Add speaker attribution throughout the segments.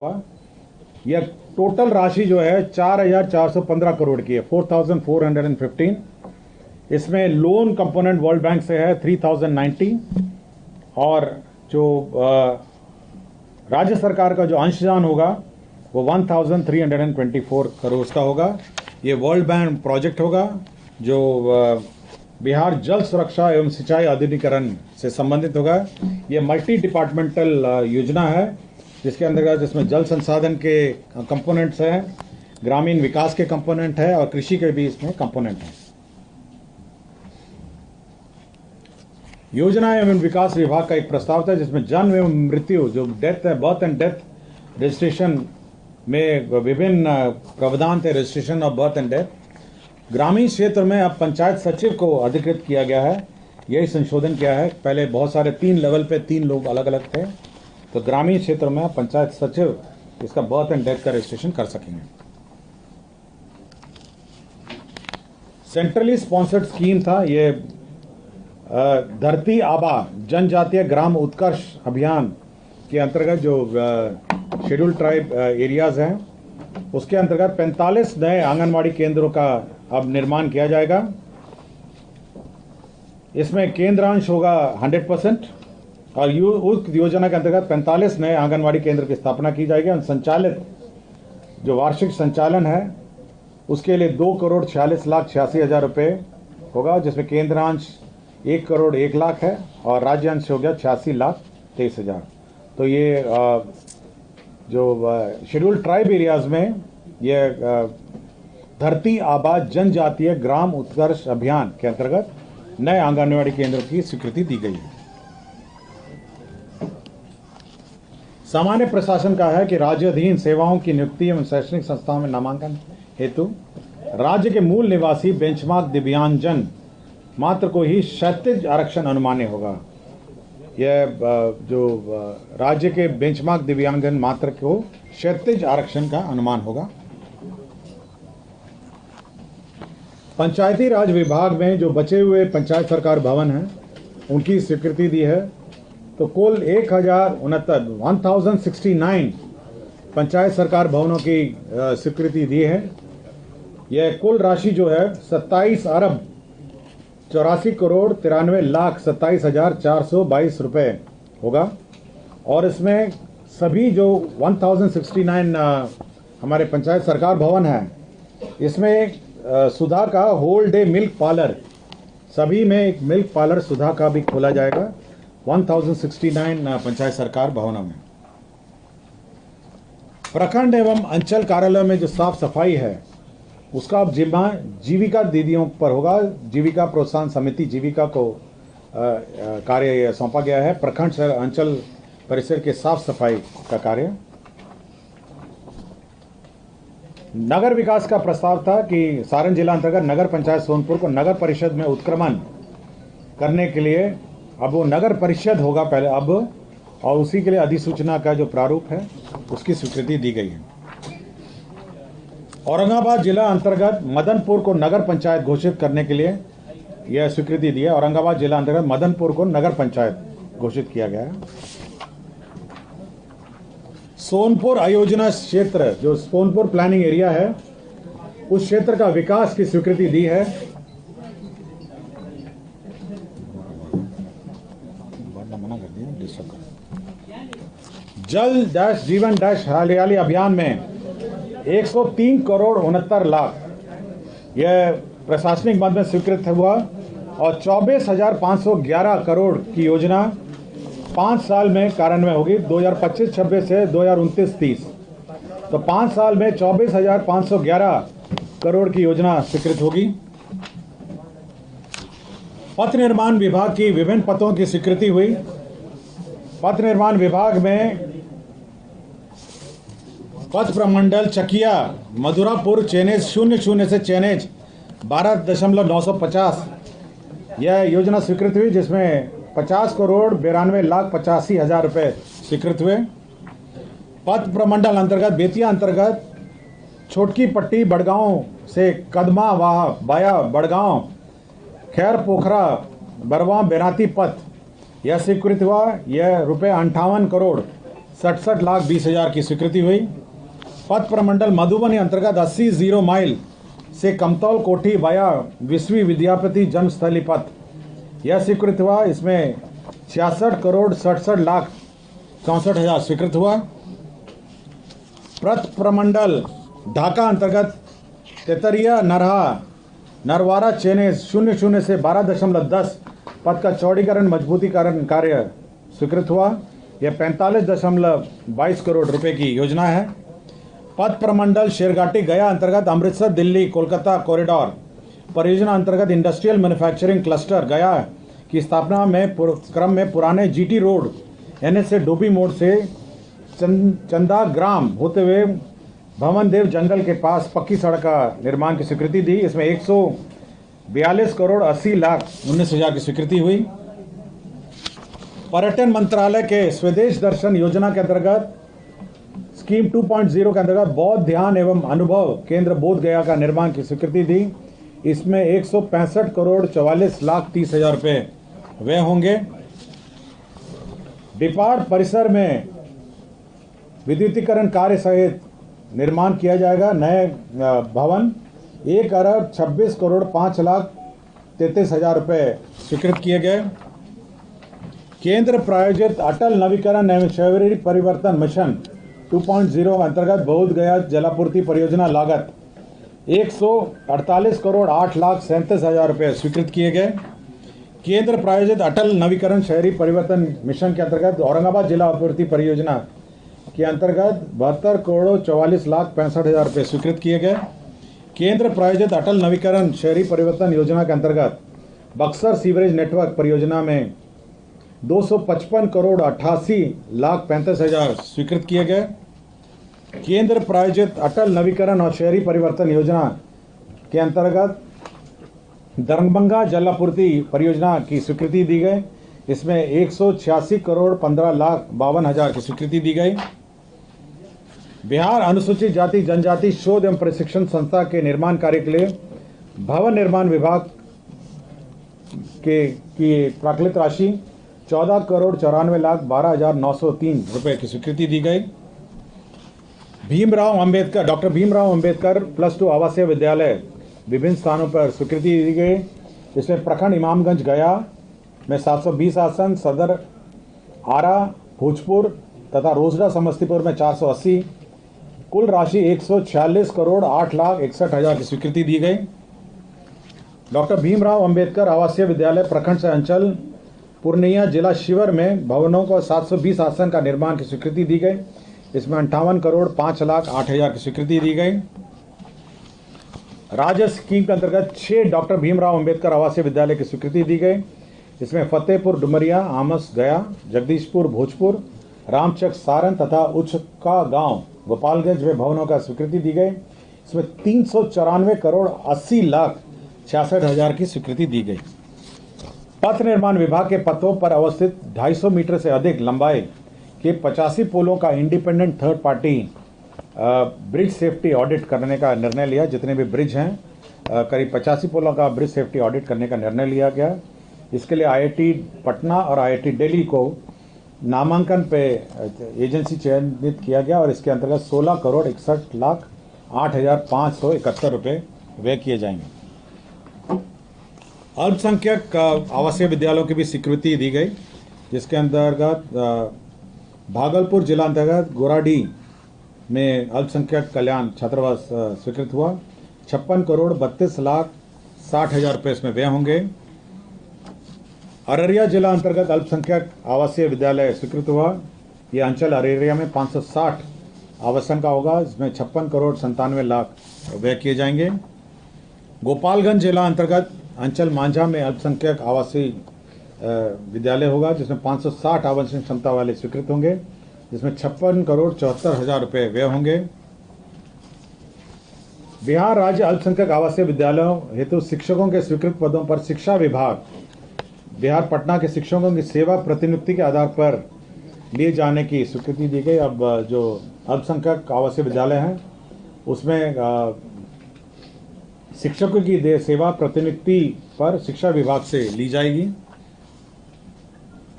Speaker 1: यह टोटल राशि जो है 4,415 करोड़ की है, 4,415। इसमें लोन कंपोनेंट वर्ल्ड बैंक से है 3,090 और जो राज्य सरकार का जो अंशदान होगा वो 1,324 करोड़ का होगा। ये वर्ल्ड बैंक प्रोजेक्ट होगा जो बिहार जल सुरक्षा एवं सिंचाई आधुनिकीकरण से संबंधित होगा। ये मल्टी डिपार्टमेंटल योजना है जिसके अंतर्गत इसमें जल संसाधन के कंपोनेंट्स हैं, ग्रामीण विकास के कंपोनेंट है और कृषि के भी इसमें कंपोनेंट है। योजना एवं विकास विभाग का एक प्रस्ताव था जिसमें जन्म एवं मृत्यु जो डेथ है, बर्थ एंड डेथ रजिस्ट्रेशन में विभिन्न प्रावधान थे, registration of birth and death. ग्रामीण क्षेत्र में अब पंचायत सचिव को अधिकृत किया गया है, यही संशोधन किया है। पहले बहुत सारे 3 लेवल पे 3 लोग अलग अलग थे, तो ग्रामीण क्षेत्र में पंचायत सचिव इसका बर्थ एंड डेथ का रजिस्ट्रेशन कर सकेंगे। सेंट्रली स्पॉन्सर्ड स्कीम था ये, धरती आबा जनजातीय ग्राम उत्कर्ष अभियान के अंतर्गत जो शेड्यूल्ड ट्राइब एरियाज हैं उसके अंतर्गत 45 नए आंगनवाड़ी केंद्रों का अब निर्माण किया जाएगा। इसमें केंद्रांश होगा 100% और उस योजना के अंतर्गत 45 नए आंगनवाड़ी केंद्र की स्थापना की जाएगी और संचालित जो वार्षिक संचालन है उसके लिए 2,46,86,000 रुपये होगा, जिसमें केंद्रांश 1,01,00,000 है और राज्यांश हो गया 86,23,000। तो ये जो शेड्यूल्ड ट्राइब एरियाज में ये धरती आबा जनजातीय ग्राम उत्कर्ष अभियान के अंतर्गत नए आंगनवाड़ी केंद्रों की स्वीकृति दी गई है। सामान्य प्रशासन का है कि राज्याधीन सेवाओं की नियुक्ति एवं शैक्षणिक संस्थाओं में नामांकन हेतु राज्य के मूल निवासी बेंचमार्क दिव्यांगजन मात्र को ही क्षैतिज आरक्षण अनुमान्य होगा। यह जो राज्य के बेंचमार्क दिव्यांगजन मात्र को क्षैतिज आरक्षण का अनुमान होगा। पंचायती राज विभाग में जो बचे हुए पंचायत सरकार भवन हैं उनकी स्वीकृति दी है, तो कुल 1,069 पंचायत सरकार भवनों की स्वीकृति दी है। यह कुल राशि जो है 27 अरब 84 करोड़ 93,27,422 रुपये होगा और इसमें सभी जो 1,069 हमारे पंचायत सरकार भवन हैं इसमें सुधा का होल डे मिल्क पार्लर, सभी में एक मिल्क पार्लर सुधा का भी खोला जाएगा 1,069 पंचायत सरकार भवनों में। प्रखंड एवं अंचल कार्यालय में जो साफ सफाई है उसका अब जिम्मा जीविका दीदियों पर होगा। जीविका प्रोत्साहन समिति जीविका को कार्य सौंपा गया है, प्रखंड अंचल परिसर के साफ सफाई का कार्य। नगर विकास का प्रस्ताव था कि सारण जिला अंतर्गत नगर पंचायत सोनपुर को नगर परिषद में उत्क्रमण करने के लिए अब वो नगर परिषद होगा पहले अब, और उसी के लिए अधिसूचना का जो प्रारूप है उसकी स्वीकृति दी गई है। औरंगाबाद जिला अंतर्गत मदनपुर को नगर पंचायत घोषित करने के लिए यह स्वीकृति दी है। औरंगाबाद जिला अंतर्गत मदनपुर को नगर पंचायत घोषित किया गया है। सोनपुर आयोजना क्षेत्र जो सोनपुर प्लानिंग एरिया है उस क्षेत्र का विकास की स्वीकृति दी है। जल डैश जीवन डैश हरियाली अभियान में 103 करोड़ 69 लाख यह प्रशासनिक मद में स्वीकृत हुआ और 24,511 करोड़ की योजना 5 साल में कार्यान्वयन होगी, 2025-26 से 2029-30। तो 5 साल में 24,511 करोड़ की योजना स्वीकृत होगी। पथ निर्माण विभाग की विभिन्न पथों की स्वीकृति हुई। पथ निर्माण विभाग में पथ प्रमंडल चकिया मधुरापुर चेनेज 00 से चेनेज 12,950 यह योजना स्वीकृत हुई, जिसमें 50 करोड़ 92,85,000 रुपये स्वीकृत हुए। पथ प्रमंडल अंतर्गत बेतिया अंतर्गत छोटकी पट्टी बड़गांव से कदमा वाया बड़गांव खैर पोखरा बरवा बेनाती पथ यह स्वीकृत हुआ। यह ₹58 करोड़ 67,20,000 की स्वीकृति हुई। पथ प्रमंडल मधुबनी अंतर्गत 80 0 माइल से कमतौल कोठी वाया विश्वी विद्यापति जन्मस्थली पथ, यह स्वीकृत हुआ। इसमें 66,67,64,64,000 स्वीकृत हुआ। पथ प्रमंडल ढाका अंतर्गत तेतरिया नरवारा चेने 00 से 12.10 पथ का चौड़ीकरण मजबूतीकरण कार्य स्वीकृत हुआ। यह 45.22 करोड़ रुपए की योजना है। पथ प्रमंडल शेरघाटी गया अंतर्गत अमृतसर दिल्ली कोलकाता कॉरिडोर परियोजना अंतर्गत इंडस्ट्रियल मैन्युफैक्चरिंग क्लस्टर गया की स्थापना में क्रम में पुराने जीटी रोड NH से डोबी मोड़ से चंदा ग्राम होते हुए भवन देव जंगल के पास पक्की सड़क का निर्माण की स्वीकृति दी। इसमें 142 करोड़ 80 लाख 19,000 की स्वीकृति हुई। पर्यटन मंत्रालय के स्वदेश दर्शन योजना के अंतर्गत स्कीम 2.0 के अंतर्गत बौद्ध ध्यान एवं अनुभव केंद्र बोध गया का निर्माण की स्वीकृति दी। इसमें 165 करोड़ 44 लाख 30,000 रुपये व्यय होंगे। डिपार्ट परिसर में विद्युतीकरण कार्य सहित निर्माण किया जाएगा। नए भवन 1 अरब 26 करोड़ 5 लाख 33,000 रुपये स्वीकृत किए गए। केंद्र प्रायोजित अटल नवीकरण एवं शहरी परिवर्तन मिशन 2.0 अंतर्गत बोध गया जलापूर्ति परियोजना लागत 148 करोड़ 8 लाख 37,000 रुपये स्वीकृत किए गए। केंद्र प्रायोजित अटल नवीकरण शहरी परिवर्तन मिशन के अंतर्गत औरंगाबाद जिला आपूर्ति परियोजना के अंतर्गत 72 करोड़ 44 लाख 65,000 रुपये स्वीकृत किए गए। केंद्र प्रायोजित अटल नवीकरण शहरी परिवर्तन योजना के अंतर्गत बक्सर सीवरेज नेटवर्क परियोजना में 255 करोड़ 88 लाख 35,000 स्वीकृत किए गए। केंद्र प्रायोजित अटल नवीकरण और शहरी परिवर्तन योजना के अंतर्गत दरभंगा जलापूर्ति परियोजना की स्वीकृति दी गई। इसमें 186 करोड़ 15 लाख 52,000 की स्वीकृति दी गई। बिहार अनुसूचित जाति जनजाति शोध एवं प्रशिक्षण संस्था के निर्माण कार्य के लिए भवन निर्माण विभाग की प्राकृत राशि 14 करोड़ 94 लाख 12,903 रुपये की स्वीकृति दी गई। डॉक्टर भीमराव अंबेडकर +2 आवासीय विद्यालय विभिन्न स्थानों पर स्वीकृति दी गई। इसमें प्रखंड इमामगंज गया में 720 आसन, सदर आरा भोजपुर तथा रोसड़ा समस्तीपुर में 480, कुल राशि 146 करोड़ 8 लाख 61,000 की स्वीकृति दी गई। डॉक्टर भीमराव अंबेडकर आवासीय विद्यालय प्रखंड से अंचल पूर्णिया जिला शिवर में भवनों को 720 आसन का निर्माण की स्वीकृति दी गई। इसमें 58 करोड़ 5 लाख 8,000 की स्वीकृति दी गई। राज्य स्कीम के अंतर्गत 6 डॉक्टर भीमराव अंबेडकर आवासीय विद्यालय की स्वीकृति दी गई। इसमें फतेहपुर डुमरिया आमस गया, जगदीशपुर भोजपुर, रामचक सारण तथा उचका गांव गोपालगंज में भवनों का स्वीकृति दी गई। इसमें 394 करोड़ 80 लाख 66,000 की स्वीकृति दी गई। पथ निर्माण विभाग के पथों पर अवस्थित 250 मीटर से अधिक लंबाई के 85 पुलों का independent third party bridge safety audit करने का निर्णय लिया। जितने भी ब्रिज हैं करीब 85 पुलों का ब्रिज सेफ्टी ऑडिट करने का निर्णय लिया गया। इसके लिए IIT पटना और IIT दिल्ली को नामांकन पे एजेंसी चयनित किया गया और इसके अंतर्गत 16 करोड़ 61 लाख 8,571 रुपये व्यय किए जाएंगे। अल्पसंख्यक आवासीय विद्यालयों की भी स्वीकृति दी गई, जिसके अंतर्गत भागलपुर जिला अंतर्गत गोराडी में अल्पसंख्यक कल्याण छात्रावास स्वीकृत हुआ। 56 करोड़ 32 लाख 60,000 रुपये इसमें व्यय होंगे। अररिया जिला अंतर्गत अल्पसंख्यक आवासीय विद्यालय स्वीकृत हुआ। यह अंचल अररिया में 560 आवासन का होगा। इसमें 56 करोड़ 97 लाख व्यय किए जाएंगे। गोपालगंज जिला अंतर्गत अंचल मांझा में अल्पसंख्यक आवासीय विद्यालय होगा, जिसमें 560 आवासीय क्षमता वाले स्वीकृत होंगे, जिसमें 56 करोड़ 74,000 रुपये व्यय होंगे। बिहार राज्य अल्पसंख्यक आवासीय विद्यालयों हेतु शिक्षकों के स्वीकृत पदों पर शिक्षा विभाग बिहार पटना के शिक्षकों की सेवा प्रतिनियुक्ति के आधार पर लिए जाने की स्वीकृति दी गई। अब जो अल्पसंख्यक आवासीय विद्यालय हैं उसमें शिक्षकों की सेवा प्रतिनियुक्ति पर शिक्षा विभाग से ली जाएगी।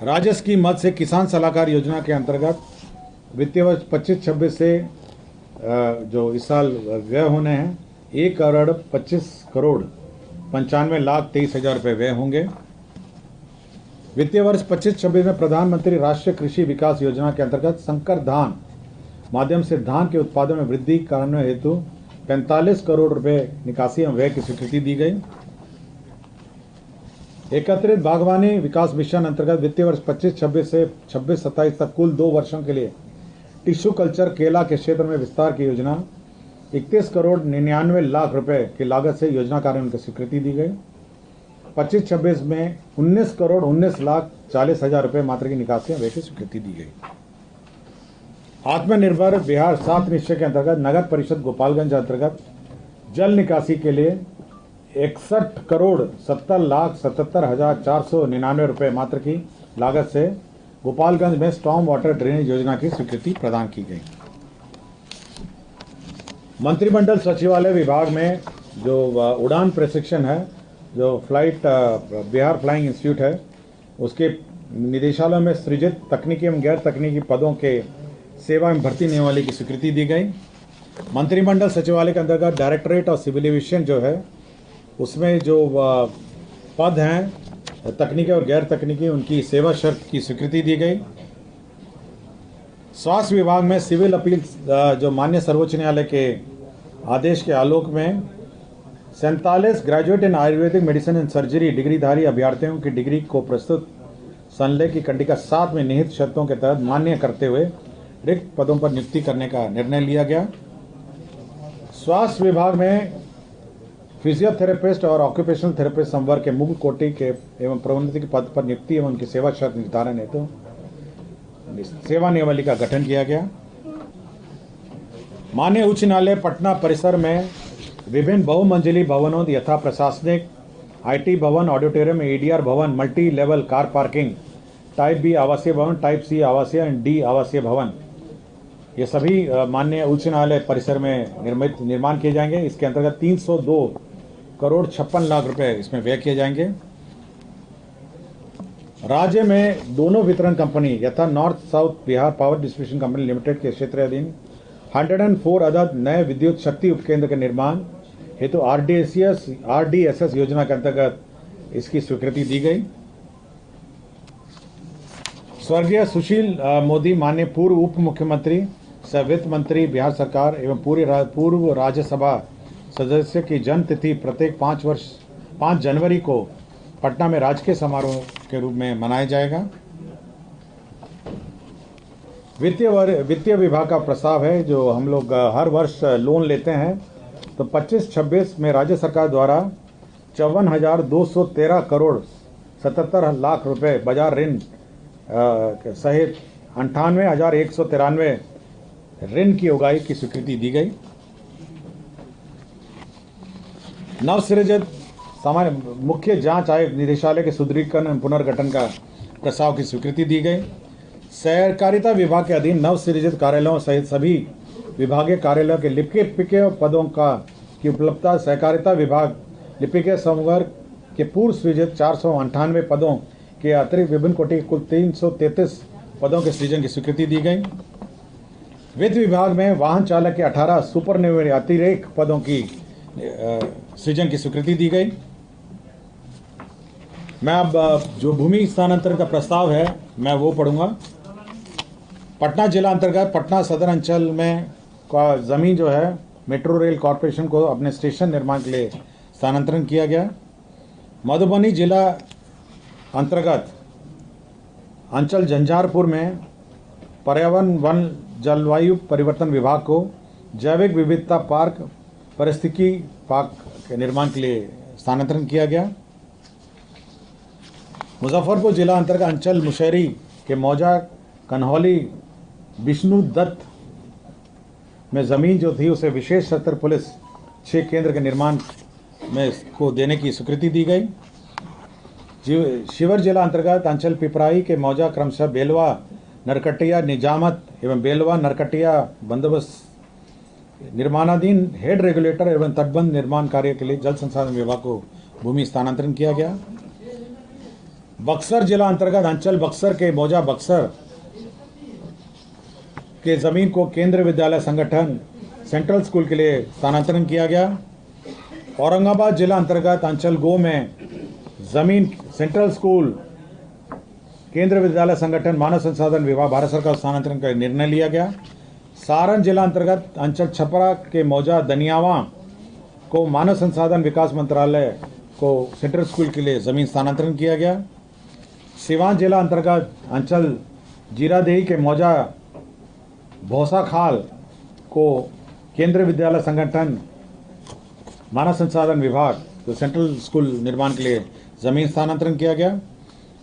Speaker 1: राज्य स्कीम मद से किसान सलाहकार योजना के अंतर्गत वित्तीय वर्ष 25-26 से जो इस साल व्यय होने हैं 1,25,95,23,000 रुपये व्यय होंगे। वित्तीय वर्ष 25-26 में प्रधानमंत्री राष्ट्रीय कृषि विकास योजना के अंतर्गत संकर धान माध्यम से धान के उत्पादन में वृद्धि करने हेतु 45 करोड़ रुपए निकासी एवं व्यय की स्वीकृति दी गई। एकत्रित बागवानी विकास मिशन अंतर्गत वित्तीय वर्ष 25-26 से 26-27 तक कुल 2 वर्षों के लिए टिश्यू कल्चर केला के क्षेत्र में विस्तार की योजना 31 करोड़ 99 लाख रुपए की लागत से योजना कार्यान्वयन की स्वीकृति दी गई। 25-26 में 19 करोड़ 19 लाख 40 हजार रुपये मात्र की निकासी व्यय की स्वीकृति दी गई। आत्मनिर्भर बिहार 7 निश्चय के अंतर्गत नगर परिषद गोपालगंज अंतर्गत जल निकासी के लिए 61 करोड़ 70 लाख 77 हजार 499 रुपये मात्र की लागत से गोपालगंज में स्टॉर्म वाटर ड्रेनेज योजना की स्वीकृति प्रदान की गई। मंत्रिमंडल सचिवालय विभाग में जो उड़ान प्रशिक्षण है, जो बिहार फ्लाइंग इंस्टीट्यूट है, उसके निदेशालय में सृजित तकनीकी एवं गैर तकनीकी पदों के सेवा एवं भर्ती नियमावली की स्वीकृति दी गई। मंत्रिमंडल सचिवालय के अंतर्गत डायरेक्टरेट ऑफ सिविल एविएशन जो है, उसमें जो पद हैं तकनीकी और गैर तकनीकी, उनकी सेवा शर्त की स्वीकृति दी गई। स्वास्थ्य विभाग में सिविल अपील जो माननीय सर्वोच्च न्यायालय के आदेश के आलोक में 47 graduate in ayurvedic medicine and surgery डिग्रीधारी अभ्यर्थियों की डिग्री को प्रस्तुत संलेख की कंडिका 7 में निहित शर्तों के तहत मान्य करते हुए रिक्त पदों पर नियुक्ति करने का निर्णय लिया गया। स्वास्थ्य विभाग में फिजियोथेरेपिस्ट और ऑक्यूपेशनल थेरेपिस्ट संवर्ग के मुख्य कोटि के एवं प्रोन्नति के पद पर नियुक्ति एवं उनकी सेवा शर्त निर्धारण हेतु सेवा नियमावली का गठन किया गया। माननीय उच्च न्यायालय पटना परिसर में विभिन्न बहुमंजिली भवनों यथा प्रशासनिक, IT भवन, ऑडिटोरियम, ADR भवन, multi level car parking, type B आवासीय भवन, टाइप C आवासीय एंड D आवासीय भवन, ये सभी माननीय उच्च न्यायालय परिसर में निर्माण किए जाएंगे। इसके अंतर्गत 302 करोड़ 56 लाख रुपए इसमें व्यय किए जाएंगे। राज्य में दोनों वितरण कंपनी यथा north south Bihar power distribution company limited के क्षेत्र अधीन 104 अदद नए विद्युत शक्ति उपकेंद्र के निर्माण हेतु RDSS योजना के अंतर्गत इसकी स्वीकृति दी गई। स्वर्गीय सुशील मोदी माननीय पूर्व उप मुख्यमंत्री सह वित्त मंत्री बिहार सरकार एवं पूर्व राज्यसभा सदस्य की जन्म तिथि प्रत्येक 5 जनवरी को पटना में राजकीय समारोह के रूप में मनाया जाएगा। वित्तीय विभाग का प्रस्ताव है, जो हम लोग हर वर्ष लोन लेते हैं, तो 25-26 में राज्य सरकार द्वारा 54,213 करोड़ 77 लाख रुपए बाजार ऋण सहित 98,193 ऋण की उगाही की स्वीकृति दी गई। नवसृजित सामान्य मुख्य जांच आयुक्त निदेशालय के सुदृढ़ीकरण एवं पुनर्गठन का प्रस्ताव की स्वीकृति दी गई। सहकारिता विभाग के अधीन नवसृजित कार्यालयों सहित सभी विभागीय कार्यालयों के लिपिकीय पदों की उपलब्धता सहकारिता विभाग लिपिकीय संवर्ग के पूर्व सृजित 498 पदों के अतिरिक्त विभिन्न कोटि के कुल 333 पदों के सृजन की स्वीकृति दी गई। वित्त विभाग में वाहन चालक के 18 सुपरनुमेरी अतिरिक्त पदों की सृजन की स्वीकृति दी गई। मैं अब जो भूमि स्थानांतरण का प्रस्ताव है मैं वो पढ़ूंगा। पटना जिला अंतर्गत पटना सदर अंचल में का ज़मीन जो है मेट्रो रेल कॉरपोरेशन को अपने स्टेशन निर्माण के लिए स्थानांतरण किया गया। मधुबनी जिला अंतर्गत अंचल झंझारपुर में पर्यावरण वन जलवायु परिवर्तन विभाग को जैविक विविधता पार्क परिस्थितिकी पार्क के निर्माण के लिए स्थानांतरण किया गया। मुजफ्फरपुर जिला अंतर्गत अंचल मुशहरी के मौजा कन्हौली विष्णु दत्त में ज़मीन जो थी उसे विशेष सत्र पुलिस 6 केंद्र के निर्माण में इसको देने की स्वीकृति दी गई। शिवर जिला अंतर्गत अंचल पिपराही के मौजा क्रमशः बेलवा नरकटिया निजामत एवं बेलवा नरकटिया बंदोबस्त निर्माणाधीन हेड रेगुलेटर एवं तटबंध निर्माण कार्य के लिए जल संसाधन विभाग को भूमि स्थानांतरण किया गया। बक्सर जिला अंतर्गत अंचल बक्सर के मौजा बक्सर के ज़मीन को केंद्रीय विद्यालय संगठन सेंट्रल स्कूल के लिए स्थानांतरण किया गया। औरंगाबाद जिला अंतर्गत अंचल गो में ज़मीन सेंट्रल स्कूल केंद्रीय विद्यालय संगठन मानव संसाधन विभाग भारत सरकार स्थानांतरण का निर्णय लिया गया। सारण जिला अंतर्गत अंचल छपरा के मौजा दनियावा को मानव संसाधन विकास मंत्रालय को सेंट्रल स्कूल के लिए ज़मीन स्थानांतरण किया गया। सिवान जिला अंतर्गत अंचल जीरादेही के मौजा भौसा खाल को केंद्रीय विद्यालय संगठन मानव संसाधन विभाग तो सेंट्रल स्कूल निर्माण के लिए ज़मीन स्थानांतरण किया गया।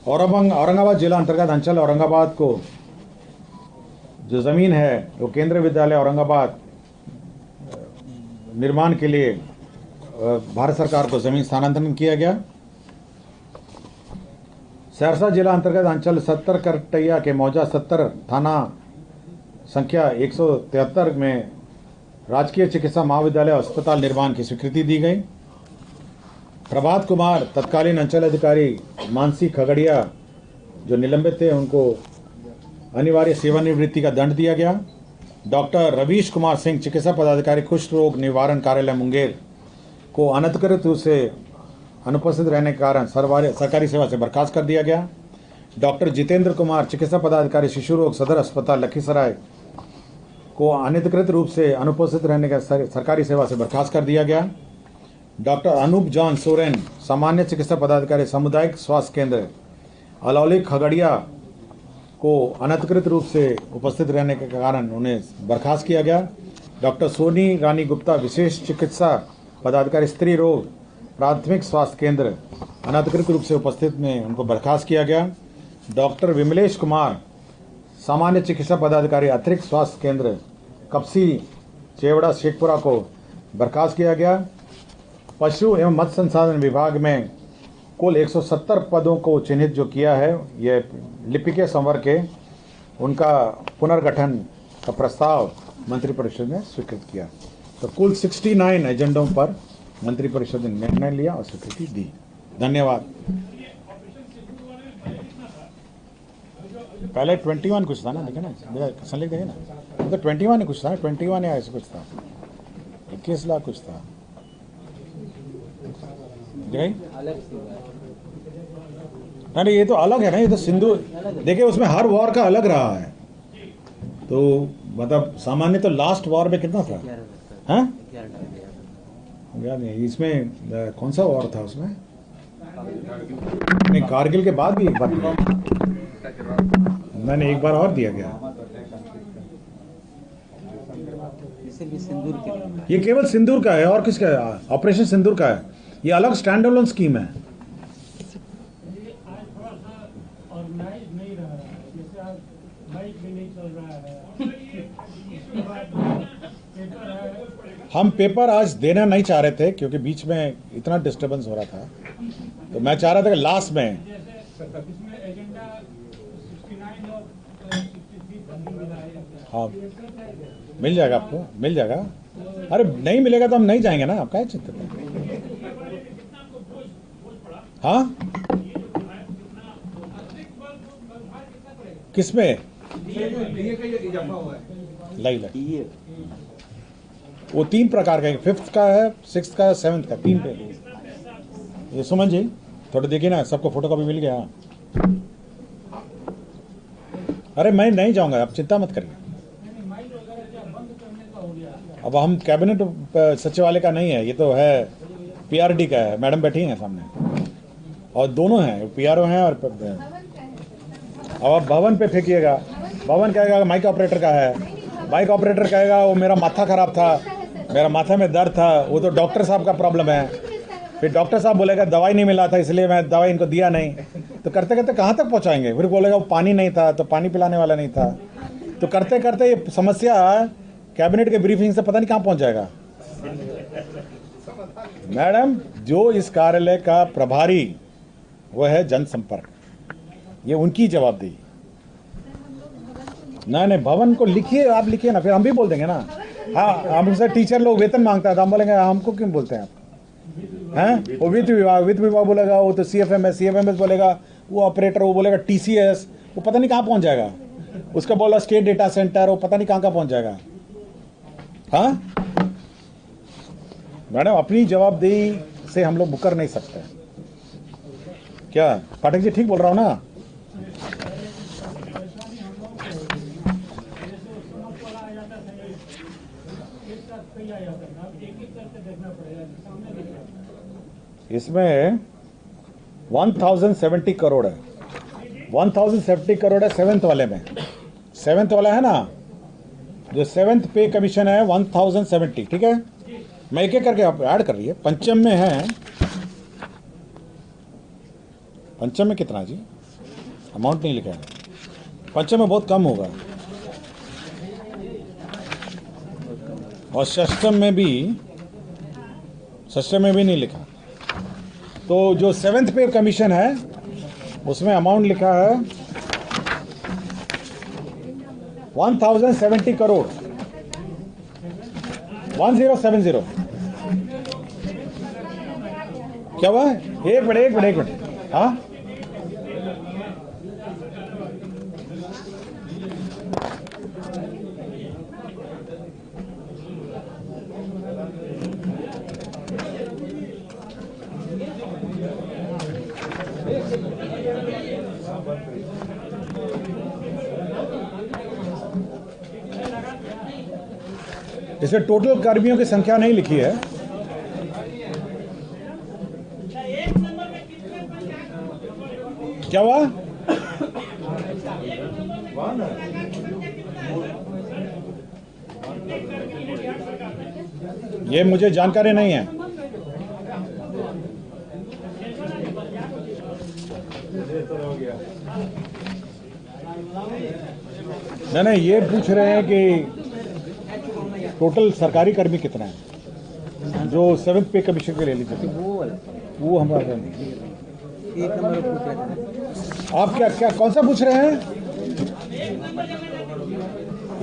Speaker 1: औरंगाबाद जिला अंतर्गत अंचल औरंगाबाद को जो ज़मीन है वो केंद्रीय विद्यालय औरंगाबाद निर्माण के लिए भारत सरकार को ज़मीन स्थानांतरण किया गया। सहरसा जिला अंतर्गत अंचल 70 करटैया के मौजा 70 थाना संख्या 173 में राजकीय चिकित्सा महाविद्यालय अस्पताल निर्माण की स्वीकृति दी गई। प्रभात कुमार तत्कालीन अंचल अधिकारी मानसी खगड़िया जो निलंबित थे उनको अनिवार्य सेवानिवृत्ति का दंड दिया गया। डॉक्टर रवीश कुमार सिंह चिकित्सा पदाधिकारी कुष्ठ रोग निवारण कार्यालय मुंगेर को अनधिकृत रूप से अनुपस्थित रहने के कारण सरकारी सेवा से बर्खास्त कर दिया गया। डॉक्टर जितेंद्र कुमार चिकित्सा पदाधिकारी शिशु रोग सदर अस्पताल लखीसराय को अनधिकृत रूप से अनुपस्थित रहने का सरकारी सेवा से बर्खास्त कर दिया गया। डॉक्टर अनूप जॉन सोरेन सामान्य चिकित्सा पदाधिकारी सामुदायिक स्वास्थ्य केंद्र अलौली खगड़िया को अनधिकृत रूप से उपस्थित रहने के कारण उन्हें बर्खास्त किया गया। डॉक्टर सोनी रानी गुप्ता विशेष चिकित्सा पदाधिकारी स्त्री रोग प्राथमिक स्वास्थ्य केंद्र अनधिकृत रूप से उपस्थित में उनको बर्खास्त किया गया। डॉक्टर विमलेश कुमार सामान्य चिकित्सा पदाधिकारी अतिरिक्त स्वास्थ्य केंद्र कपसी चेवड़ा शेखपुरा को बर्खास्त किया गया। पशु एवं मत्स्य संसाधन विभाग में कुल 170 पदों को चिन्हित जो किया है, ये लिपिके संवर के उनका पुनर्गठन का प्रस्ताव मंत्रिपरिषद ने स्वीकृत किया। तो कुल 69 एजेंडों पर मंत्रिपरिषद ने निर्णय लिया और स्वीकृति दी। धन्यवाद। पहले 21 कुछ था ना, देखे ना संलिख देखे ना, तो 21 कुछ था, 21 या ऐसे कुछ था, 21 लाख कुछ था। नहीं ये तो अलग है ना, ये तो सिंधु देखिए उसमें हर वॉर का अलग रहा है। तो मतलब सामान्य तो लास्ट वॉर में कितना था? हाँ याद नहीं, इसमें कौन सा वॉर था उसमें? नहीं कारगिल के बाद भी एक बार दिया, मैंने एक बार और दिया गया। ये केवल सिंदूर का है और किसका है? ऑपरेशन सिंदूर का है। ये अलग स्टैंड अलोन स्कीम है। हम पेपर आज देना नहीं चाह रहे थे क्योंकि बीच में इतना डिस्टरबेंस हो रहा था, तो मैं चाह रहा था कि लास्ट में हाँ मिल जाएगा, आपको मिल जाएगा। अरे नहीं मिलेगा तो हम नहीं जाएंगे ना, आप क्या चिंता करें। हाँ किसमें? लाई वो 3 प्रकार का है, 5th का है, 6th का है, 7th का, 3 पे। ये सुमन जी थोड़ा देखिए ना, सबको फोटो कॉपी मिल गया। अरे मैं नहीं जाऊंगा, आप चिंता मत करिए। अब हम कैबिनेट सचिवालय का नहीं है, ये तो है पीआरडी का है। मैडम बैठी हैं सामने और दोनों हैं, पीआरओ हैं और अब आप भवन पे फेंकिएगा। भवन कहेगा माइक ऑपरेटर का है, माइक ऑपरेटर कहेगा वो मेरा माथा खराब था, मेरा माथा में दर्द था, वो तो डॉक्टर साहब का प्रॉब्लम है। फिर डॉक्टर साहब बोलेगा दवाई नहीं मिला था इसलिए मैं दवाई इनको दिया नहीं। तो करते करते कहाँ तक पहुँचाएंगे? फिर बोलेगा वो पानी नहीं था तो पानी पिलाने वाला नहीं था। तो करते करते ये समस्या कैबिनेट के ब्रीफिंग से पता नहीं कहाँ पहुँच जाएगा। मैडम जो इस कार्यालय का प्रभारी वो है जनसंपर्क, ये उनकी जवाबदेही। नहीं भवन को लिखिए, आप लिखिए ना, फिर हम भी बोल देंगे ना। हाँ हमसे टीचर लोग वेतन मांगता है तो हम बोलेंगे हमको क्यों बोलते हैं आप? हैं वो वित्त विभाग बोलेगा, वो तो CFMS बोलेगा, वो ऑपरेटर वो बोलेगा TCS, वो पता नहीं कहाँ पहुँच जाएगा। उसका बोला स्टेट डेटा सेंटर, वो पता नहीं कहां पहुंच जाएगा। हाँ मैडम, अपनी जवाबदेही से हम लोग मुकर नहीं सकते। क्या पाठक जी ठीक बोल रहा हूं ना? इसमें 1070 करोड़ है, 1070 करोड़ है सेवेंथ वाले में। सेवेंथ वाला है ना, जो सेवेंथ पे कमीशन है 1070, ठीक है। मैं एक एक करके आप ऐड कर रही है। पंचम में है, पंचम में कितना जी? अमाउंट नहीं लिखा है। पंचम में बहुत कम होगा, और षष्टम में भी नहीं लिखा। तो जो सेवेंथ पे कमीशन है उसमें अमाउंट लिखा है 1070 करोड़, 1070। क्या हुआ? एक मिनट। हाँ इसमें टोटल कर्मियों की संख्या नहीं लिखी है। क्या हुआ? ये मुझे जानकारी नहीं है। नहीं, ये पूछ रहे हैं कि टोटल सरकारी कर्मी कितना है जो सेवेंथ पे कमीशन के ले लीजिए। वो हमारा एक नंबर पूछ रहे हैं। आप क्या कौन सा पूछ रहे हैं?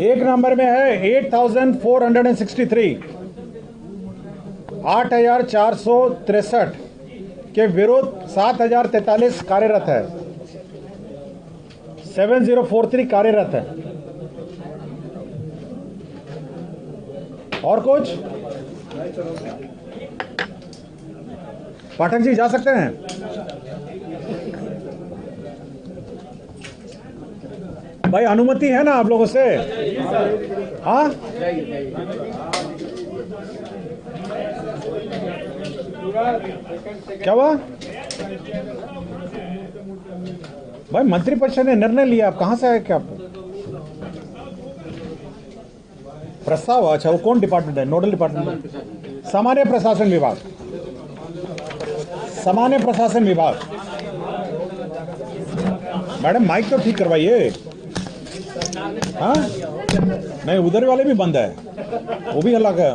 Speaker 1: एक नंबर में है 8463, 8463 के विरुद्ध 7043 कार्यरत है, 7043 कार्यरत है। और कुछ? पाठक जी जा सकते हैं? भाई अनुमति है ना आप लोगों से? हाँ क्या हुआ? भाई मंत्रिपरिषद ने निर्णय लिया, आप कहां से आए? क्या प्रस्ताव? अच्छा, वो कौन डिपार्टमेंट है? Nodal department? सामान्य प्रशासन विभाग, सामान्य प्रशासन विभाग। मैडम माइक तो ठीक करवाइए। हाँ नहीं, उधर वाले भी बंद है, वो भी अलग है।